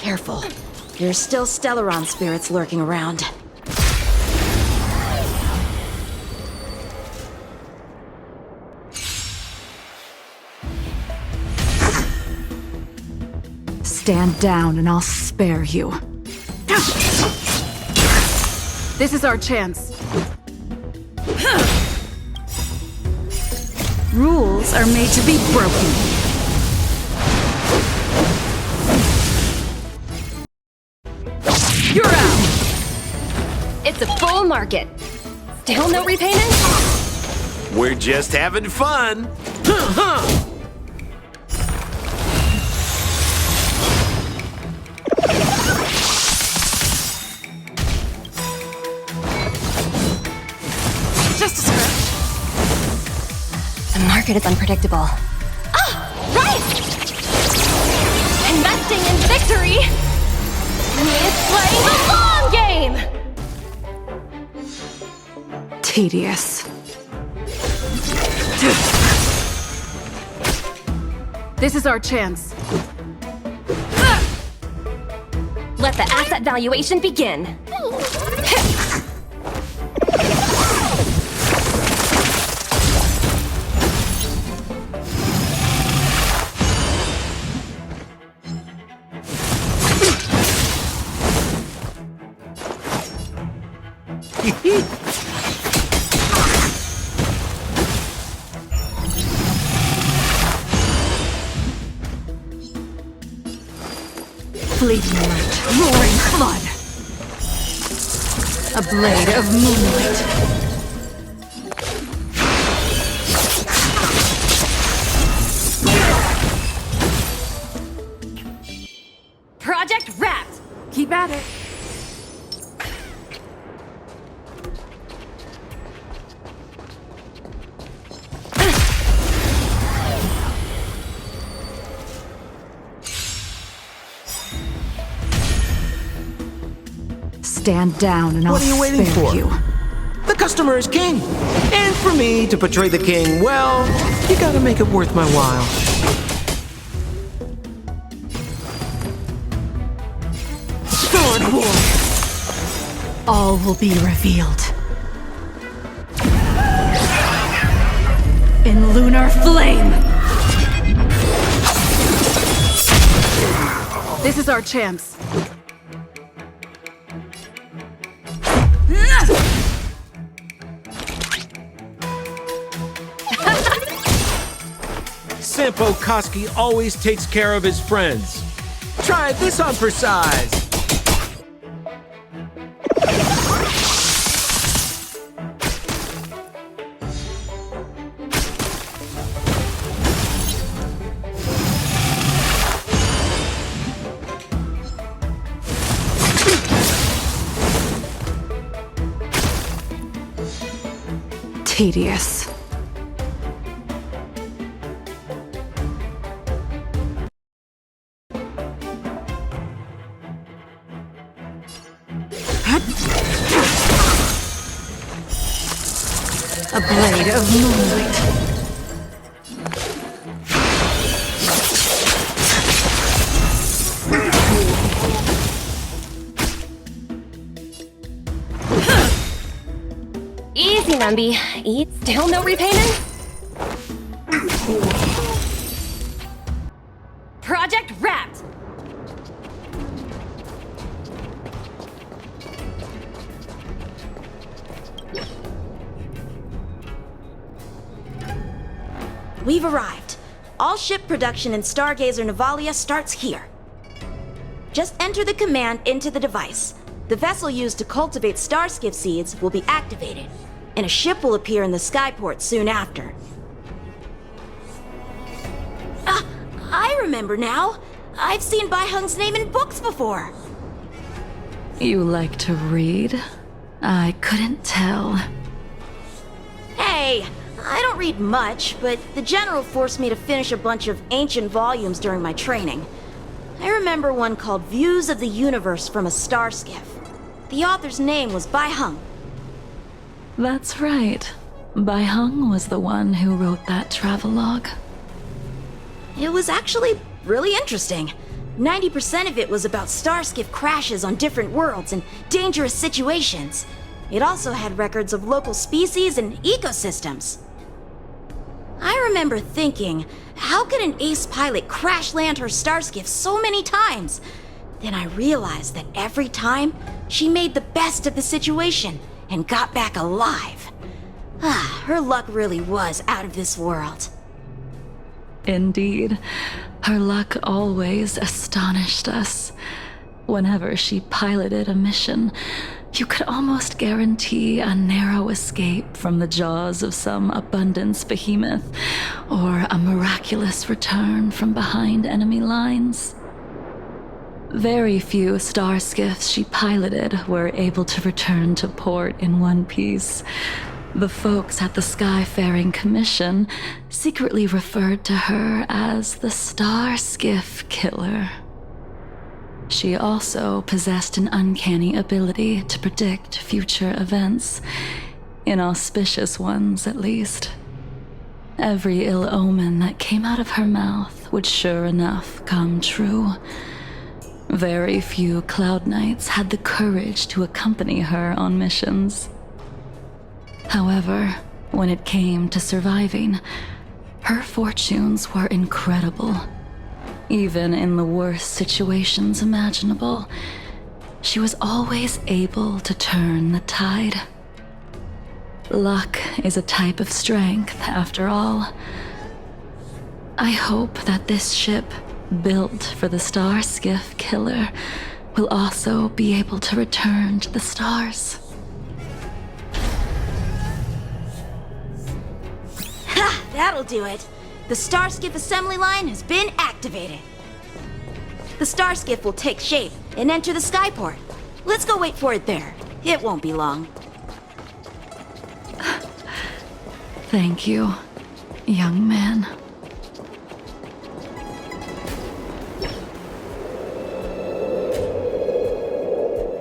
Careful. There's still Stellaron spirits lurking around. Stand down and I'll spare you. This is our chance. Rules are made to be broken. You're out! It's a full market. Still no repayment? We're just having fun. Just a scratch. The market is unpredictable. Ah! Right! Investing in victory is playing the long game! Tedious. This is our chance. Let the asset valuation begin. Fleeting light, roaring flood. A blade of moonlight. Project wrapped! Keep at it. Stand down and I'll What are you waiting spare for? you. The customer is king. And for me to portray the king, well, you gotta make it worth my while. Sword War. All will be revealed. In lunar flame. This is our chance. Sampo Koski always takes care of his friends. Try this on for size. Tedious. A blade of moonlight. Easy, Numby. Eat. Still no repayment? Project wrapped! We've arrived. All ship production in Stargazer Navalia starts here. Just enter the command into the device. The vessel used to cultivate starskiff seeds will be activated, and a ship will appear in the skyport soon after. I remember now. I've seen Bai Hung's name in books before. You like to read? I couldn't tell. Hey, I don't read much, but the General forced me to finish a bunch of ancient volumes during my training. I remember one called Views of the Universe from a Starskiff. The author's name was Bai Hung. That's right. Bai Hung was the one who wrote that travelogue. It was actually really interesting. 90% of it was about starskiff crashes on different worlds and dangerous situations. It also had records of local species and ecosystems. I remember thinking, how could an ace pilot crash land her starskiff so many times? Then I realized that every time, she made the best of the situation and got back alive. Her luck really was out of this world. Indeed, her luck always astonished us. Whenever she piloted a mission, you could almost guarantee a narrow escape from the jaws of some abundance behemoth, or a miraculous return from behind enemy lines. Very few starskiffs she piloted were able to return to port in one piece. The folks at the Skyfaring Commission secretly referred to her as the Starskiff Killer. She also possessed an uncanny ability to predict future events, inauspicious ones at least. Every ill omen that came out of her mouth would sure enough come true. Very few Cloud Knights had the courage to accompany her on missions. However, when it came to surviving, her fortunes were incredible. Even in the worst situations imaginable, she was always able to turn the tide. Luck is a type of strength, after all. I hope that this ship, built for the Starskiff Killer, will also be able to return to the stars. Ha! That'll do it. The Starskiff assembly line has been activated. The Starskiff will take shape and enter the skyport. Let's go wait for it there. It won't be long. Thank you, young man.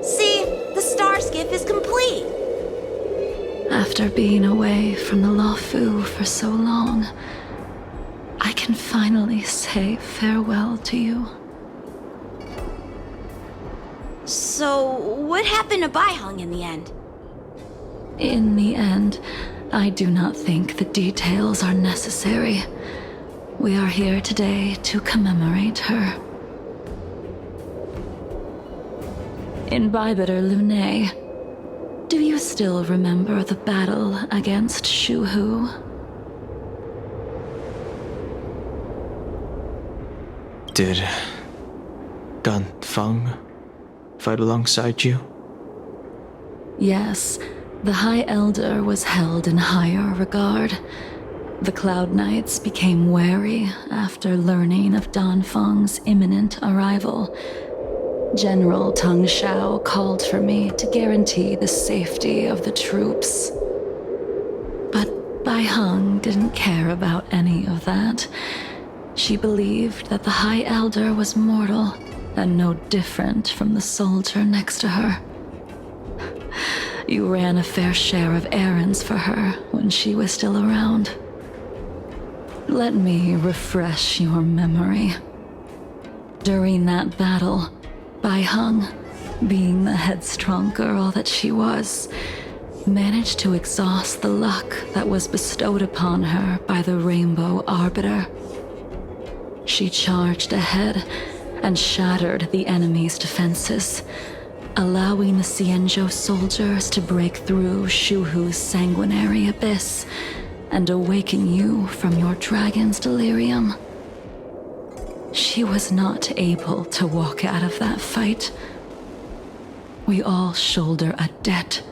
See, the Starskiff is complete. After being away from the Luofu for so long, I can finally say farewell to you. So, what happened to Baiheng in the end? In the end, I do not think the details are necessary. We are here today to commemorate her. In Bybiter Lune, do you still remember the battle against Shuhu? Did Dan Feng fight alongside you? Yes, the High Elder was held in higher regard. The Cloud Knights became wary after learning of Dan Feng's imminent arrival. General Teng Shao called for me to guarantee the safety of the troops. But Baiheng didn't care about any of that. She believed that the High Elder was mortal and no different from the soldier next to her. You ran a fair share of errands for her when she was still around. Let me refresh your memory. During that battle, Baiheng, being the headstrong girl that she was, managed to exhaust the luck that was bestowed upon her by the Rainbow Arbiter. She charged ahead and shattered the enemy's defenses, allowing the Xianzhou soldiers to break through Shuhu's sanguinary abyss and awaken you from your dragon's delirium. She was not able to walk out of that fight. We all shoulder a debt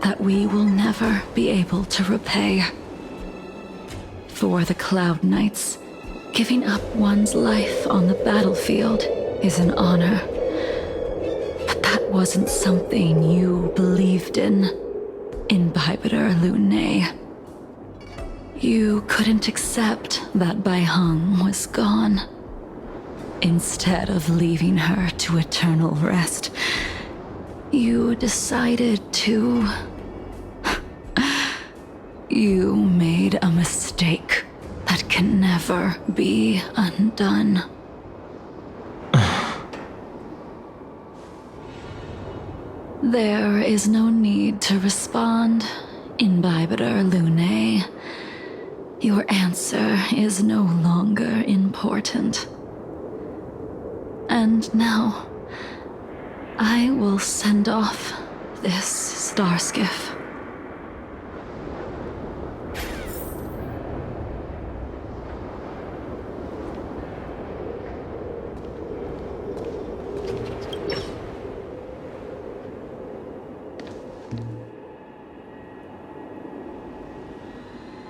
that we will never be able to repay. For the Cloud Knights, giving up one's life on the battlefield is an honor. But that wasn't something you believed in Bybiter Lune. You couldn't accept that Baiheng was gone. Instead of leaving her to eternal rest, you decided to... You made a mistake that can never be undone. There is no need to respond, Imbibiter Lunae. Your answer is no longer important. And now, I will send off this star skiff.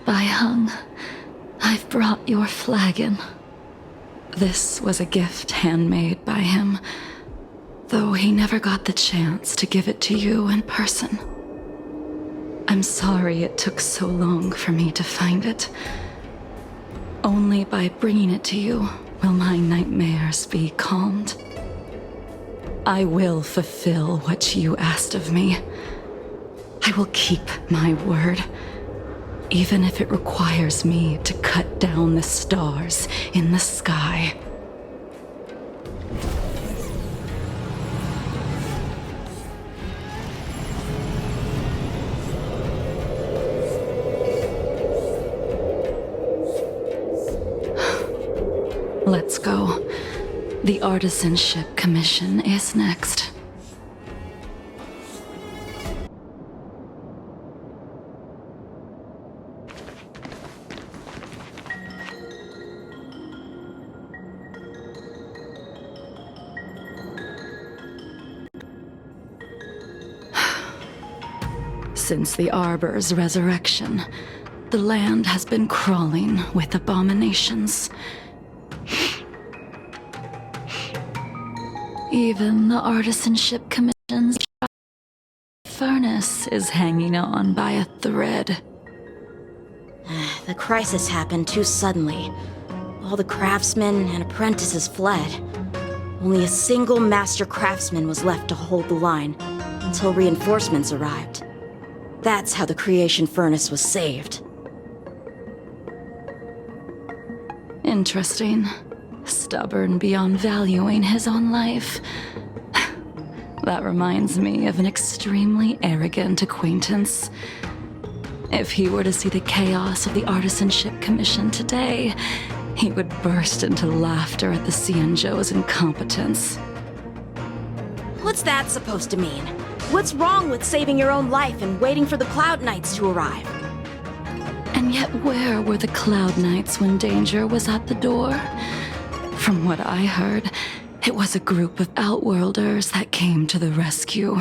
Baiheng, I've brought your flagon. This was a gift handmade by him, though he never got the chance to give it to you in person. I'm sorry it took so long for me to find it. Only by bringing it to you will my nightmares be calmed. I will fulfill what you asked of me. I will keep my word, even if it requires me to cut down the stars in the sky. Let's go. The artisanship commission is next. Since the Arbor's resurrection, the land has been crawling with abominations. Even the Artisanship Commission's furnace is hanging on by a thread. The crisis happened too suddenly. All the craftsmen and apprentices fled. Only a single master craftsman was left to hold the line until reinforcements arrived. That's how the creation furnace was saved. Interesting. Stubborn beyond valuing his own life. That reminds me of an extremely arrogant acquaintance. If he were to see the chaos of the Artisanship Commission today, he would burst into laughter at the Xianzhou's incompetence. What's that supposed to mean? What's wrong with saving your own life and waiting for the Cloud Knights to arrive? And yet where were the Cloud Knights when danger was at the door? From what I heard, it was a group of Outworlders that came to the rescue.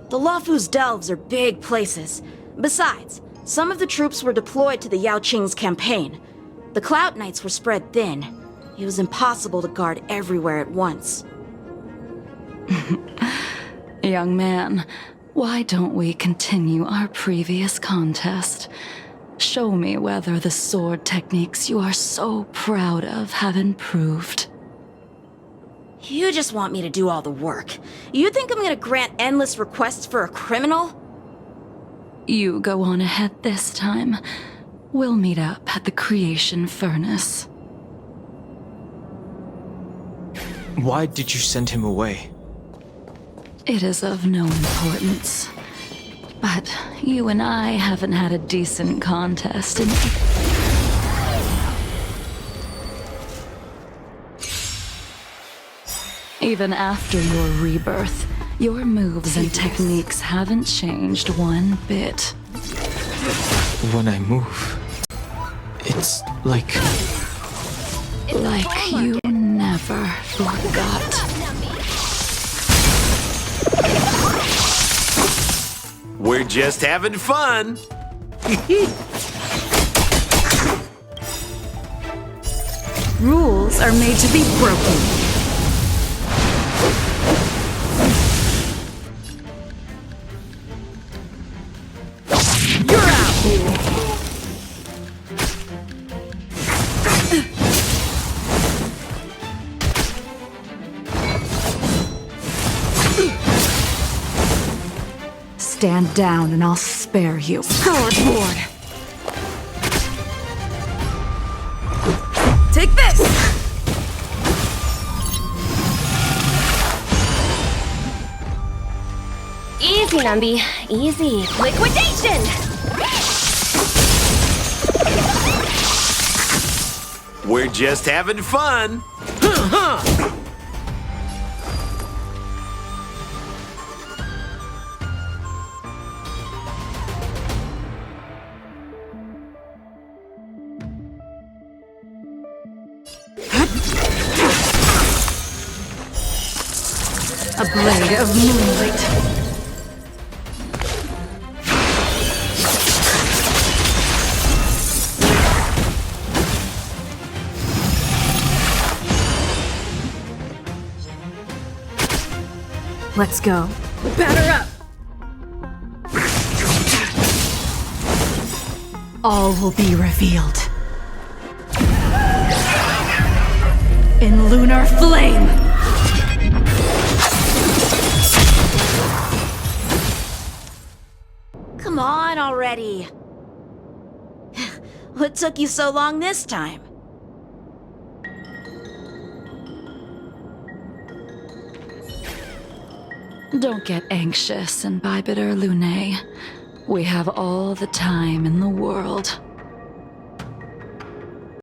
The Luofu's delves are big places. Besides, some of the troops were deployed to the Yanqing's campaign. The Cloud Knights were spread thin. It was impossible to guard everywhere at once. Young man, why don't we continue our previous contest? Show me whether the sword techniques you are so proud of have improved. You just want me to do all the work. You think I'm gonna grant endless requests for a criminal? You go on ahead this time. We'll meet up at the creation furnace. Why did you send him away? It is of no importance. But you and I haven't had a decent contest in... Even after your rebirth, your moves and techniques haven't changed one bit. When I move, it's like you never forgot. We're just having fun. Rules are made to be broken. You're out! Stand down and I'll spare you. Swordboard! Take this! Easy, Numby. Easy. Liquidation! We're just having fun. A blade of moonlight. Let's go. Batter up! All will be revealed. In lunar flame! Come on already. What took you so long this time? Don't get anxious, Imbibitor Lunae. We have all the time in the world.